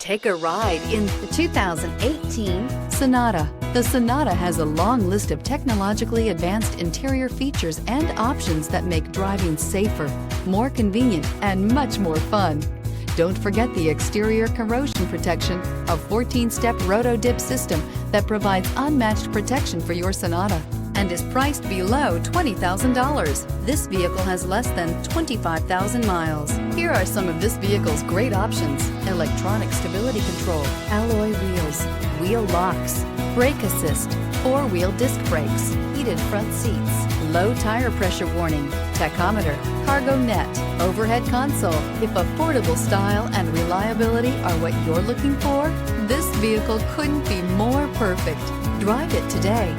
Take a ride in the 2018 Sonata. The Sonata has a long list of technologically advanced interior features and options that make driving safer, more convenient, and much more fun. Don't forget the exterior corrosion protection, a 14-step roto-dip system that provides unmatched protection for your Sonata and is priced below $20,000. This vehicle has less than 25,000 miles. Here are some of this vehicle's great options: electronic stability control, alloy wheels, wheel locks, brake assist, four-wheel disc brakes, heated front seats, low tire pressure warning, tachometer, cargo net, overhead console. If affordable style and reliability are what you're looking for, this vehicle couldn't be more perfect. Drive it today.